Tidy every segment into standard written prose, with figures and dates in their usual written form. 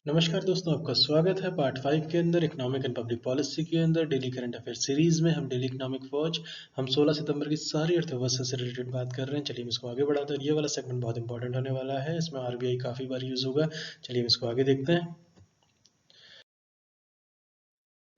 नमस्कार दोस्तों, आपका स्वागत है पार्ट 5 के अंदर इकोनॉमिक एंड पब्लिक पॉलिसी के अंदर डेली करंट अफेयर सीरीज में। हम डेली इकोनॉमिक वॉच हम 16 सितंबर की सारी अर्थव्यवस्था से रिलेटेड बात कर रहे हैं। चलिए हम इसको आगे बढ़ाते हैं। ये वाला सेगमेंट बहुत इंपॉर्टेंट होने वाला है, इसमें आरबीआई काफ़ी बार यूज़ होगा। चलिए हम इसको आगे देखते हैं।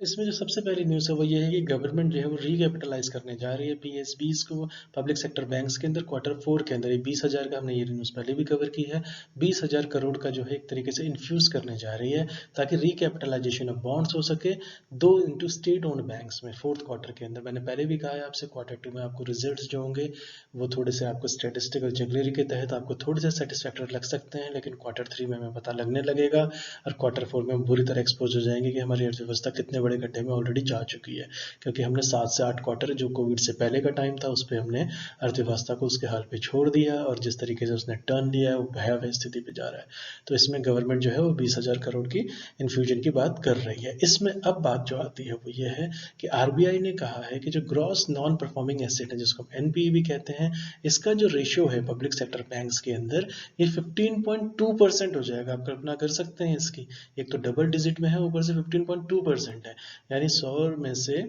इसमें जो सबसे पहली न्यूज़ है वो ये है कि गवर्नमेंट जो है वो रीकैपिटलाइज करने जा रही है पीएसबीज को पब्लिक सेक्टर बैंक्स के अंदर Q4 के अंदर। ये 20,000 का हमने ये न्यूज़ पहले भी कवर की है। 20,000 करोड़ का जो है एक तरीके से इन्फ्यूज़ करने जा रही है ताकि रीकैपिटलाइजेशन ऑफ बॉन्ड्स हो सके दो इंटू स्टेट ओन्ड बैंक्स में Q4 के अंदर। मैंने पहले भी कहा है आपसे Q2 में आपको रिजल्ट जो होंगे वो थोड़े से आपको स्टेटिस्टिकल जगलेरी के तहत आपको थोड़े से सेटिस्फैक्टरी लग सकते हैं, लेकिन Q3 में हमें पता लगने लगेगा और Q4 में हम बुरी तरह एक्सपोज हो जाएंगे कि हमारी अर्थव्यवस्था कितने बड़े गड्ढे में ऑलरेडी जा चुकी है। क्योंकि हमने 7 से 8 क्वार्टर जो कोविड से पहले का टाइम था उस पर हमने अर्थव्यवस्था को उसके हाल पे छोड़ दिया और जिस तरीके से उसने टर्न लिया है वो भयावह स्थिति पे जा रहा है। तो इसमें गवर्नमेंट जो है वो 20,000 करोड़ की इन्फ्यूजन की बात कर रही है। इसमें अब बात जो आती है वो ये है कि आरबीआई ने कहा है कि जो ग्रॉस नॉन परफॉर्मिंग एसेट है जिसको हम एनपीए भी कहते हैं, इसका जो रेशियो है पब्लिक सेक्टर बैंक्स के अंदर ये 15.2% हो जाएगा। आप कल्पना कर सकते हैं इसकी, एक तो डबल डिजिट में है, ऊपर से 15.2% है। यानी 100 में से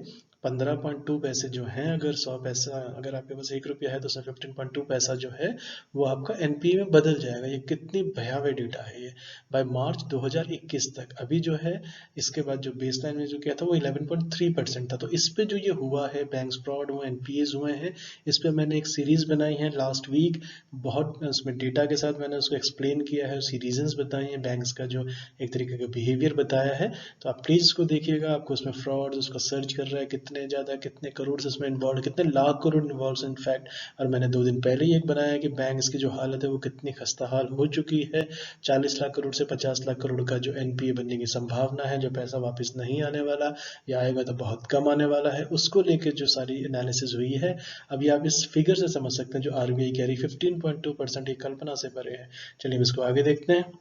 15.2 पैसे जो हैं, अगर 100 पैसा अगर आपके पास 1 रुपया है तो उसमें 15.2 पैसा जो है वो आपका एनपीए में बदल जाएगा। ये कितनी भयावह डेटा है ये बाय मार्च 2021 तक। अभी जो है इसके बाद जो बेसलाइन में जो किया था वो 11.3% था। तो इस पे जो ये हुआ है, बैंक्स फ्रॉड हुए, एनपीएज हुए हैं, इस पे मैंने एक सीरीज बनाई है लास्ट वीक। बहुत उसमें डेटा के साथ मैंने उसको एक्सप्लेन किया है, उसकी रीजंस बताई हैं, बैंक्स का जो एक तरीके का बिहेवियर बताया है। तो आप प्लीज़ इसको देखिएगा। आपको उसमें फ्रॉड उसका सर्च कर रहा है कितने ज़्यादा कितने करोड़ से इसमें इन्वॉल्व, कितने लाख करोड़ इन्वॉल्व इनफैक्ट। और मैंने 2 दिन पहले ही एक बनाया है कि बैंक्स की जो हालत है वो कितनी खस्ता हाल हो चुकी है। 40 लाख करोड़ से 50 लाख करोड़ का जो एनपीए बनने की संभावना है, जो पैसा वापस नहीं आने वाला या आएगा तो बहुत कम आने वाला है, उसको लेकर जो सारी एनालिसिस हुई है। अभी आप इस फिगर से समझ सकते हैं जो आरबीआई कह रही 15.2% की कल्पना से परे है। चलिए इसको आगे देखते हैं।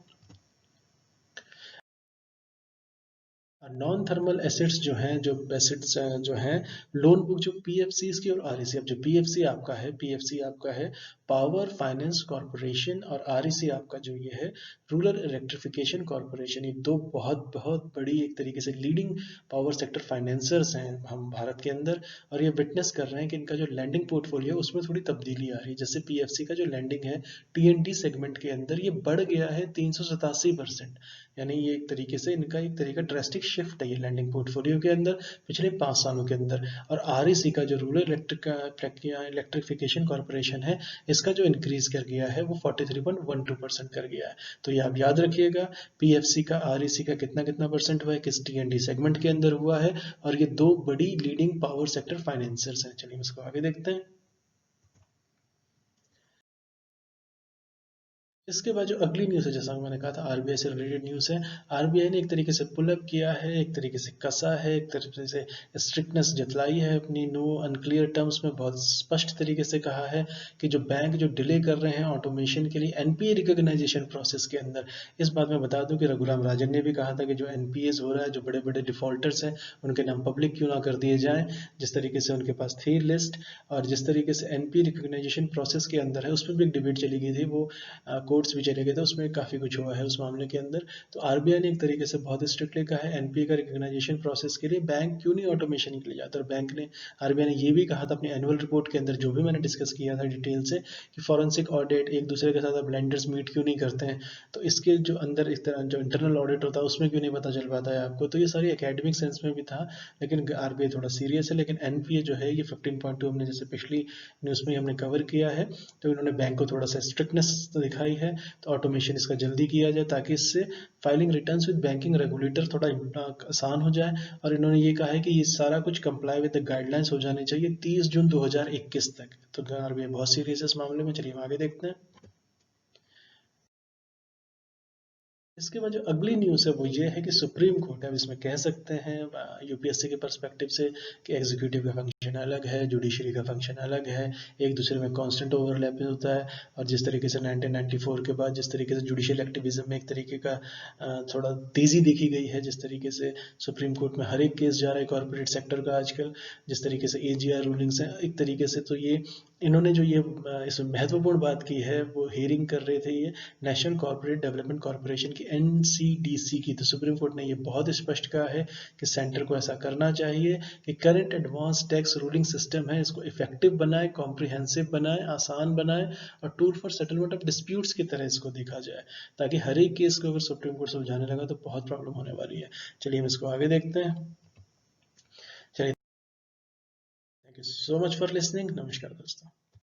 नॉन थर्मल एसेट्स जो हैं, जो एसेट्स जो हैं, लोन बुक जो पीएफसी की और आरईसी। अब जो पीएफसी आपका है पावर फाइनेंस कॉरपोरेशन, और आरईसी आपका जो ये है रूरल इलेक्ट्रिफिकेशन कॉरपोरेशन। ये दो बहुत बहुत बड़ी एक तरीके से लीडिंग पावर सेक्टर फाइनेंसर्स हैं हम भारत के अंदर। और ये विटनेस कर रहे हैं कि इनका जो लैंडिंग पोर्टफोलियो है उसमें थोड़ी तब्दीली आ रही है। जैसे पीएफसी का जो लैंडिंग है टीएनडी सेगमेंट के अंदर ये बढ़ गया है 387%। यानी ये एक तरीके से इनका एक तरीका ड्रेस्टिक शिफ्ट है ये लैंडिंग पोर्टफोलियो के अंदर पिछले 5 सालों के अंदर। और आरईसी का जो रूरल इलेक्ट्रिफिकेशन कॉर्पोरेशन है, इसका जो इंक्रीज कर गया है वो 43.12% कर गया है। तो ये आप याद रखिएगा, पीएफसी का आरईसी का कितना कितना परसेंट हुआ है, किस टीएनडी सेगमेंट के अंदर हुआ है, और ये दो बड़ी लीडिंग पावर सेक्टर फाइनेंसर्स हैं। चलिए इसको आगे देखते हैं। इसके बाद जो अगली न्यूज़ है, जैसा मैंने कहा था आरबीआई से रिलेटेड न्यूज़ है। आरबीआई ने एक तरीके से पुल अप किया है, एक तरीके से कसा है, एक तरीके से स्ट्रिक्टनेस जतलाई है अपनी नो अनक्लियर टर्म्स में। बहुत स्पष्ट तरीके से कहा है कि जो बैंक जो डिले कर रहे हैं ऑटोमेशन के लिए एनपीए रिकॉग्नाइजेशन प्रोसेस के अंदर। इस बात में बता दूं कि रघुराम राजन ने भी कहा था कि जो एनपीएस हो रहा है, जो बड़े बड़े डिफॉल्टर्स हैं, उनके नाम पब्लिक क्यों ना कर दिए जाएं। जिस तरीके से उनके पास थी लिस्ट और जिस तरीके से एनपीए रिकॉग्नाइजेशन प्रोसेस के अंदर है, उसमें भी एक डिबेट चली गई थी, वो कोर्ट्स भी चले गए थे, उसमें काफ़ी कुछ हुआ है उस मामले के अंदर। तो आरबीआई ने एक तरीके से बहुत स्ट्रिक्टली कहा है एनपीए का रिकॉग्नाइजेशन प्रोसेस के लिए बैंक क्यों नहीं ऑटोमेशन के लिए जाता। और बैंक ने आरबीआई ने ये भी कहा था अपनी एनुअल रिपोर्ट के अंदर, जो भी मैंने डिस्कस किया था डिटेल से, कि फॉरेंसिक ऑडिट एक दूसरे के साथ अब लेंडर्स मीट क्यों नहीं करते हैं। तो इसके जो अंदर इस तरह जो इंटरनल ऑडिट होता है उसमें क्यों नहीं पता चल पाता है आपको। तो ये सारी एकेडमिक सेंस में भी था, लेकिन आरबीआई थोड़ा सीरियस है। लेकिन एनपीए जो है ये 15.2 हमने जैसे पिछली न्यूज़ में हमने कवर किया है, तो इन्होंने बैंक को थोड़ा सा स्ट्रिक्टनेस दिखाई है। तो ऑटोमेशन इसका जल्दी किया जाए ताकि इससे filing returns with banking regulator थोड़ा आसान हो जाए। और इन्होंने ये कहा है कि ये सारा कुछ कंप्लाई विद द गाइडलाइंस हो जाने चाहिए 30 जून 2021 तक। तो आरबीआई बहुत सीरियस है इस मामले में। चलिए हम आगे देखते हैं। इसके बाद जो अगली न्यूज़ है वो ये है कि सुप्रीम कोर्ट, अब इसमें कह सकते हैं यूपीएससी के पर्सपेक्टिव से कि एग्जीक्यूटिव का फंक्शन अलग है, जुडिशरी का फंक्शन अलग है, एक दूसरे में कांस्टेंट ओवरलैप होता है। और जिस तरीके से 1994 के बाद जिस तरीके से जुडिशियल एक्टिविज्म में एक तरीके का थोड़ा तेज़ी देखी गई है, जिस तरीके से सुप्रीम कोर्ट में हर एक केस जा रहा है कॉर्पोरेट सेक्टर का आजकल, जिस तरीके से एजीआर रूलिंग्स हैं एक तरीके से, तो ये इन्होंने जो ये इस महत्वपूर्ण बात की है, वो हियरिंग कर रहे थे ये नेशनल कॉर्पोरेट डेवलपमेंट कॉर्पोरेशन की, एनसीडीसी की। तो सुप्रीम कोर्ट ने ये बहुत स्पष्ट कहा है कि सेंटर को ऐसा करना चाहिए कि current advance tax ruling system है, इसको इफेक्टिव बनाए, कॉम्प्रिहेंसिव बनाए, आसान बनाए और tool for settlement of disputes की तरह इसको देखा जाए, ताकि हर एक केस को अगर सुप्रीम कोर्ट सुलझाने लगा तो बहुत प्रॉब्लम होने वाली है। चलिए हम इसको आगे देखते हैं। चलिए, thank you so much for listening. नमस्कार दोस्तों।